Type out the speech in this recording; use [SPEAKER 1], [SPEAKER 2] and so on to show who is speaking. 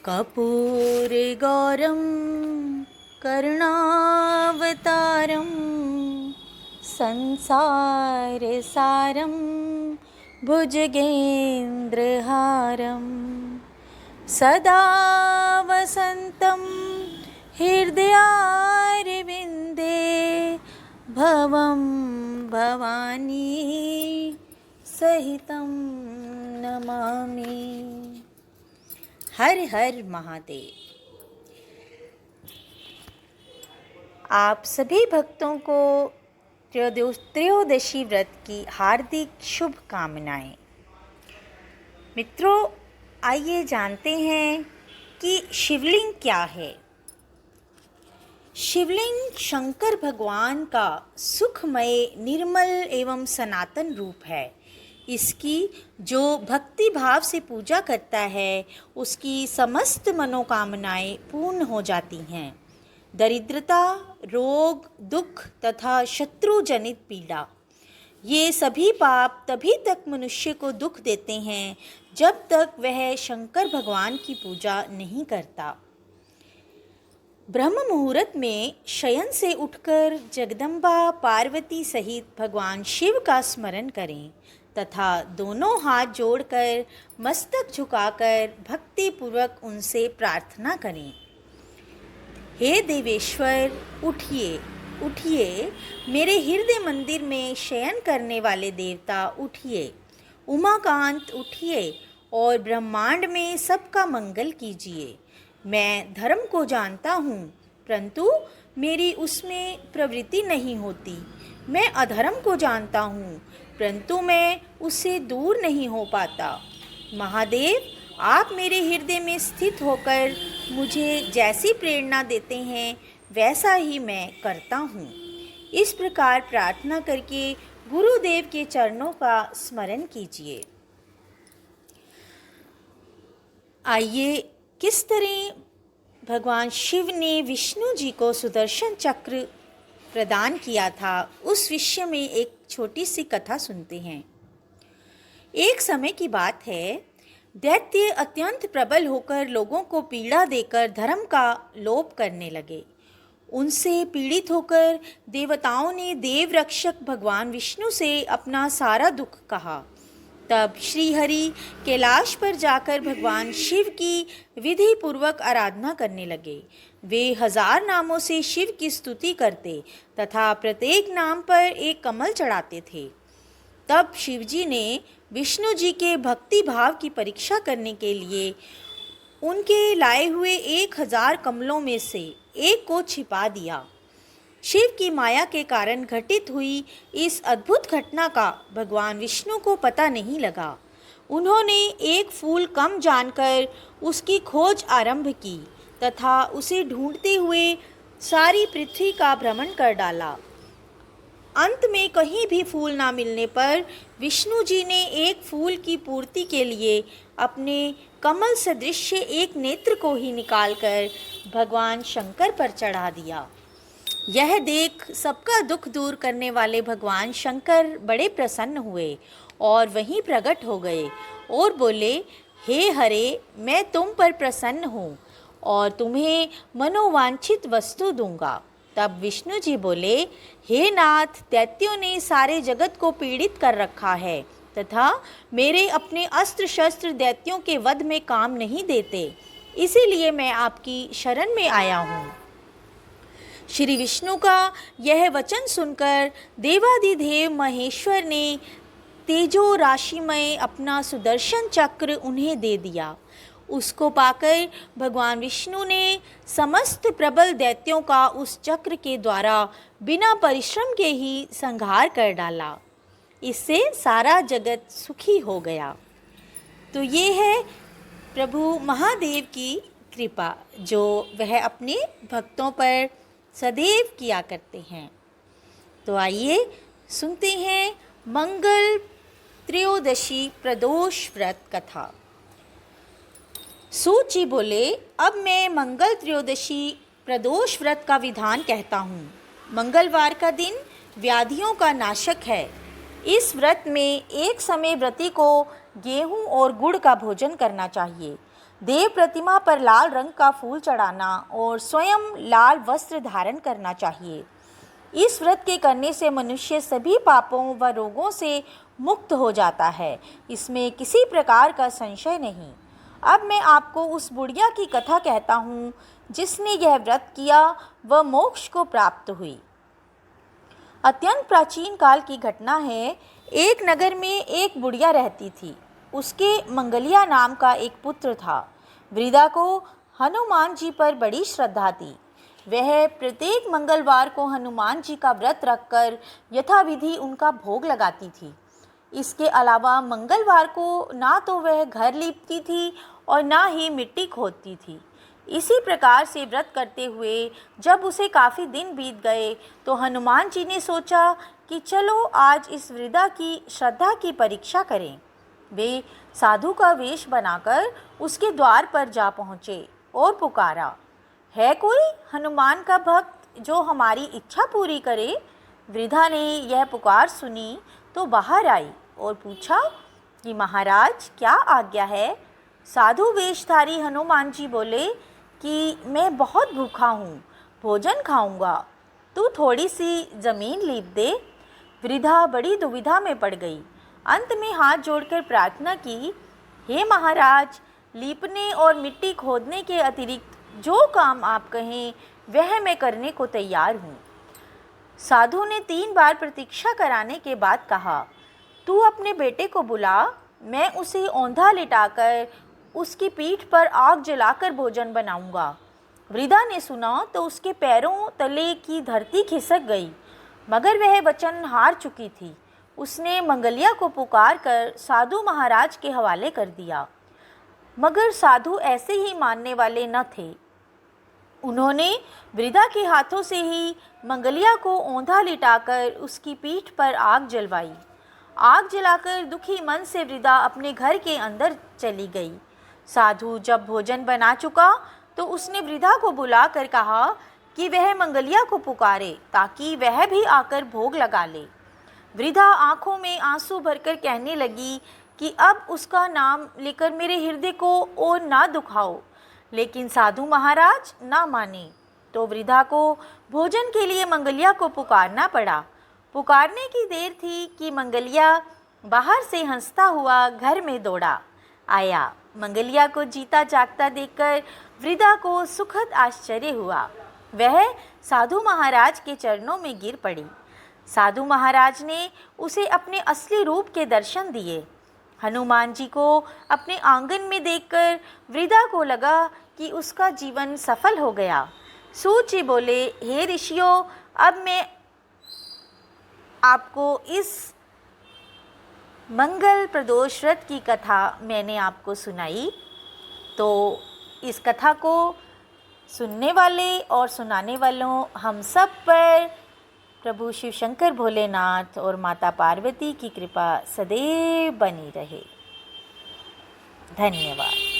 [SPEAKER 1] कर्पूरगौरं करुणावतारं संसारसारं भुजगेन्द्रहारं सदा वसन्तं हृदयारविन्दे भवं भवानी सहितं नमामि। हर हर महादेव। आप सभी भक्तों को त्रयोदशी व्रत की हार्दिक शुभकामनाएं। मित्रों, आइए जानते हैं कि शिवलिंग क्या है। शिवलिंग शंकर भगवान का सुखमय, निर्मल एवं सनातन रूप है। इसकी जो भक्ति भाव से पूजा करता है उसकी समस्त मनोकामनाएं पूर्ण हो जाती हैं। दरिद्रता, रोग, दुख तथा शत्रु जनित पीड़ा, ये सभी पाप तभी तक मनुष्य को दुख देते हैं जब तक वह शंकर भगवान की पूजा नहीं करता। ब्रह्म मुहूर्त में शयन से उठकर जगदम्बा पार्वती सहित भगवान शिव का स्मरण करें तथा दोनों हाथ जोड़कर मस्तक झुकाकर भक्ति पूर्वक उनसे प्रार्थना करें। हे देवेश्वर, उठिए उठिए, मेरे हृदय मंदिर में शयन करने वाले देवता उठिए। उमाकांत उठिए और ब्रह्मांड में सबका मंगल कीजिए। मैं धर्म को जानता हूँ, परंतु मेरी उसमें प्रवृत्ति नहीं होती। मैं अधर्म को जानता हूँ, परंतु मैं उससे दूर नहीं हो पाता। महादेव, आप मेरे हृदय में स्थित होकर मुझे जैसी प्रेरणा देते हैं वैसा ही मैं करता हूँ। इस प्रकार प्रार्थना करके गुरुदेव के चरणों का स्मरण कीजिए। आइए, किस तरह भगवान शिव ने विष्णु जी को सुदर्शन चक्र प्रदान किया था, उस विषय में एक छोटी सी कथा सुनते हैं। एक समय की बात है, दैत्य अत्यंत प्रबल होकर लोगों को पीड़ा देकर धर्म का लोप करने लगे। उनसे पीड़ित होकर देवताओं ने देव रक्षक भगवान विष्णु से अपना सारा दुख कहा। तब श्री हरि कैलाश पर जाकर भगवान शिव की विधि पूर्वक आराधना करने लगे। वे 1000 नामों से शिव की स्तुति करते तथा प्रत्येक नाम पर एक कमल चढ़ाते थे। तब शिवजी ने विष्णु जी के भक्ति भाव की परीक्षा करने के लिए उनके लाए हुए 1000 कमलों में से एक को छिपा दिया। शिव की माया के कारण घटित हुई इस अद्भुत घटना का भगवान विष्णु को पता नहीं लगा। उन्होंने एक फूल कम जानकर उसकी खोज आरंभ की तथा उसे ढूंढते हुए सारी पृथ्वी का भ्रमण कर डाला। अंत में कहीं भी फूल ना मिलने पर विष्णु जी ने एक फूल की पूर्ति के लिए अपने कमल सदृश एक नेत्र को ही निकालकर भगवान शंकर पर चढ़ा दिया। यह देख सबका दुख दूर करने वाले भगवान शंकर बड़े प्रसन्न हुए और वहीं प्रकट हो गए और बोले, हे हरे, मैं तुम पर प्रसन्न हूँ और तुम्हें मनोवांछित वस्तु दूंगा। तब विष्णु जी बोले, हे नाथ, दैत्यों ने सारे जगत को पीड़ित कर रखा है तथा मेरे अपने अस्त्र शस्त्र दैत्यों के वध में काम नहीं देते, इसीलिए मैं आपकी शरण में आया हूँ। श्री विष्णु का यह वचन सुनकर देवाधिदेव महेश्वर ने तेजो राशिमय अपना सुदर्शन चक्र उन्हें दे दिया। उसको पाकर भगवान विष्णु ने समस्त प्रबल दैत्यों का उस चक्र के द्वारा बिना परिश्रम के ही संहार कर डाला। इससे सारा जगत सुखी हो गया। तो ये है प्रभु महादेव की कृपा, जो वह अपने भक्तों पर सदैव किया करते हैं। तो आइए सुनते हैं मंगल त्रयोदशी प्रदोष व्रत कथा। सूत जी बोले, अब मैं मंगल त्रयोदशी प्रदोष व्रत का विधान कहता हूँ। मंगलवार का दिन व्याधियों का नाशक है। इस व्रत में एक समय व्रती को गेहूं और गुड़ का भोजन करना चाहिए। देव प्रतिमा पर लाल रंग का फूल चढ़ाना और स्वयं लाल वस्त्र धारण करना चाहिए। इस व्रत के करने से मनुष्य सभी पापों व रोगों से मुक्त हो जाता है। इसमें किसी प्रकार का संशय नहीं। अब मैं आपको उस बुढ़िया की कथा कहता हूँ जिसने यह व्रत किया व मोक्ष को प्राप्त हुई। अत्यंत प्राचीन काल की घटना है। एक नगर में एक बुढ़िया रहती थी। उसके मंगलिया नाम का एक पुत्र था। वृद्धा को हनुमान जी पर बड़ी श्रद्धा थी। वह प्रत्येक मंगलवार को हनुमान जी का व्रत रखकर यथाविधि उनका भोग लगाती थी। इसके अलावा मंगलवार को ना तो वह घर लीपती थी और ना ही मिट्टी खोदती थी। इसी प्रकार से व्रत करते हुए जब उसे काफ़ी दिन बीत गए तो हनुमान जी ने सोचा कि चलो आज इस वृद्धा की श्रद्धा की परीक्षा करें। वे साधु का वेश बनाकर उसके द्वार पर जा पहुँचे और पुकारा, है कोई हनुमान का भक्त जो हमारी इच्छा पूरी करे? वृद्धा ने यह पुकार सुनी तो बाहर आई और पूछा कि महाराज क्या आज्ञा है? साधु वेशधारी हनुमान जी बोले कि मैं बहुत भूखा हूँ, भोजन खाऊंगा, तू थोड़ी सी ज़मीन लीप दे। वृद्धा बड़ी दुविधा में पड़ गई। अंत में हाथ जोड़कर प्रार्थना की, हे महाराज, लीपने और मिट्टी खोदने के अतिरिक्त जो काम आप कहें वह मैं करने को तैयार हूँ। साधु ने 3 बार प्रतीक्षा कराने के बाद कहा, तू अपने बेटे को बुला, मैं उसे औंधा लिटाकर उसकी पीठ पर आग जलाकर भोजन बनाऊंगा। वृद्धा ने सुना तो उसके पैरों तले की धरती खिसक गई, मगर वह वचन हार चुकी थी। उसने मंगलिया को पुकार कर साधु महाराज के हवाले कर दिया, मगर साधु ऐसे ही मानने वाले न थे। उन्होंने वृद्धा के हाथों से ही मंगलिया को औंधा लिटाकर उसकी पीठ पर आग जलवाई। आग जलाकर दुखी मन से वृद्धा अपने घर के अंदर चली गई। साधु जब भोजन बना चुका तो उसने वृद्धा को बुलाकर कहा कि वह मंगलिया को पुकारे ताकि वह भी आकर भोग लगा ले। वृद्धा आंखों में आंसू भरकर कहने लगी कि अब उसका नाम लेकर मेरे हृदय को और ना दुखाओ, लेकिन साधु महाराज ना माने। तो वृद्धा को भोजन के लिए मंगलिया को पुकारना पड़ा। पुकारने की देर थी कि मंगलिया बाहर से हंसता हुआ घर में दौड़ा आया। मंगलिया को जीता जागता देखकर वृद्धा को सुखद आश्चर्य हुआ। वह साधु महाराज के चरणों में गिर पड़ी। साधु महाराज ने उसे अपने असली रूप के दर्शन दिए। हनुमान जी को अपने आंगन में देखकर वृद्धा को लगा कि उसका जीवन सफल हो गया। सूत जी बोले, हे ऋषियों, अब मैं आपको इस मंगल प्रदोष व्रत की कथा मैंने आपको सुनाई। तो इस कथा को सुनने वाले और सुनाने वालों हम सब पर प्रभु शिव शंकर भोलेनाथ और माता पार्वती की कृपा सदैव बनी रहे। धन्यवाद।